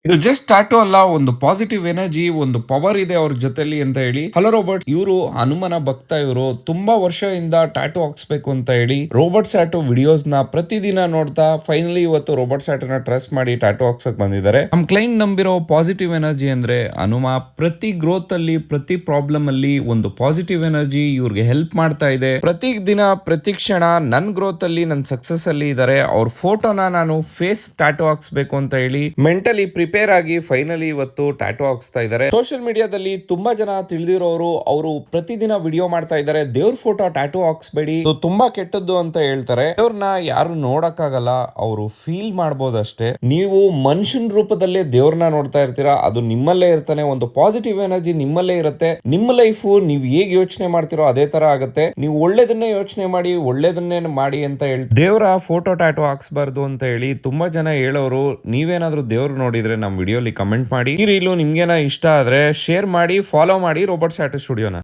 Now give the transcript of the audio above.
ಇದು just tattoo ಅಲ್ಲ, ಒಂದು ಪಾಸಿಟಿವ್ ಎನರ್ಜಿ, ಒಂದು ಪವರ್ ಇದೆ ಅವ್ರ ಜೊತೆಲಿ ಅಂತ ಹೇಳಿ. ಹಲೋ ರೋಬೋಟ್, ಇವರು ಹನುಮನ ಭಕ್ತ. ಇವರು ತುಂಬಾ ವರ್ಷದಿಂದ ಟ್ಯಾಟೂ ಹಾಕ್ಸ್ಬೇಕು ಅಂತ ಹೇಳಿ ರೋಬೋಟ್ ಸ್ಯಾಟು ವಿಡಿಯೋಸ್ ನ ಪ್ರತಿದಿನ ನೋಡ್ತಾ ಫೈನಲಿ ಇವತ್ತು ರೋಬೋಟ್ ಸ್ಯಾಟುನ ಟ್ರಸ್ಟ್ ಮಾಡಿ ಟ್ಯಾಟೂ ಹಾಕ್ಸಕ್ ಬಂದಿದ್ದಾರೆ. ನಮ್ ಕ್ಲೈಂಟ್ ನಂಬಿರೋ ಪಾಸಿಟಿವ್ ಎನರ್ಜಿ ಅಂದ್ರೆ ಹನುಮ. ಪ್ರತಿ ಗ್ರೋತ್ ಅಲ್ಲಿ, ಪ್ರತಿ ಪ್ರಾಬ್ಲಮ್ ಅಲ್ಲಿ ಒಂದು ಪಾಸಿಟಿವ್ ಎನರ್ಜಿ ಇವ್ರಿಗೆ ಹೆಲ್ಪ್ ಮಾಡ್ತಾ ಇದೆ. ಪ್ರತಿ ದಿನ, ಪ್ರತಿ ಕ್ಷಣ ನನ್ ಗ್ರೋತ್ ಅಲ್ಲಿ, ನನ್ ಸಕ್ಸಸ್ ಅಲ್ಲಿ ಇದಾರೆ. ಅವ್ರ ಫೋಟೋನ ನಾನು ಫೇಸ್ ಟ್ಯಾಟೂ ಹಾಕ್ಸ್ಬೇಕು ಅಂತ ಹೇಳಿ ಮೆಂಟಲಿ ಪ್ರಿಪೇರ್ ಆಗಿ ಫೈನಲಿ ಇವತ್ತು ಟ್ಯಾಟೂ ಹಾಕ್ಸ್ತಾ ಇದ್ದಾರೆ. ಸೋಷಿಯಲ್ ಮೀಡಿಯಾದಲ್ಲಿ ತುಂಬಾ ಜನ ತಿಳಿದಿರೋರು ಅವರು ಪ್ರತಿದಿನ ವಿಡಿಯೋ ಮಾಡ್ತಾ ಇದ್ದಾರೆ, ದೇವ್ರ ಫೋಟೋ ಟ್ಯಾಟೂ ಹಾಕ್ಸ್ಬೇಡಿ, ಇದು ತುಂಬಾ ಕೆಟ್ಟದ್ದು ಅಂತ ಹೇಳ್ತಾರೆ. ದೇವ್ರನ್ನ ಯಾರು ನೋಡಕ್ಕಾಗಲ್ಲ, ಅವರು ಫೀಲ್ ಮಾಡ್ಬೋದಷ್ಟೇ. ನೀವು ಮನುಷ್ಯನ ರೂಪದಲ್ಲೇ ದೇವ್ರನ್ನ ನೋಡ್ತಾ ಇರ್ತೀರಾ, ಅದು ನಿಮ್ಮಲ್ಲೇ ಇರ್ತಾನೆ. ಒಂದು ಪಾಸಿಟಿವ್ ಎನರ್ಜಿ ನಿಮ್ಮಲ್ಲೇ ಇರುತ್ತೆ. ನಿಮ್ಮ ಲೈಫ್ ನೀವು ಹೇಗೆ ಯೋಚನೆ ಮಾಡ್ತಿರೋ ಅದೇ ತರ ಆಗುತ್ತೆ. ನೀವು ಒಳ್ಳೇದನ್ನೇ ಯೋಚನೆ ಮಾಡಿ, ಒಳ್ಳೇದನ್ನೇ ಮಾಡಿ ಅಂತ ಹೇಳಿ ದೇವರ ಫೋಟೋ ಟ್ಯಾಟೂ ಹಾಕ್ಸ್ಬಾರ್ದು ಅಂತ ಹೇಳಿ ತುಂಬಾ ಜನ ಹೇಳೋರು. ನೀವೇನಾದ್ರೂ ದೇವ್ರು ನೋಡಿದ್ರೆ ನಮ್ಮ ವಿಡಿಯೋಲಿ ಕಮೆಂಟ್ ಮಾಡಿ. ಈ ರೀಲು ನಿಮ್ಗೇನ ಇಷ್ಟ ಆದ್ರೆ ಶೇರ್ ಮಾಡಿ, ಫಾಲೋ ಮಾಡಿ ರೋಬೋಟ್ ಸ್ಯಾಟು ಸ್ಟುಡಿಯೋನ.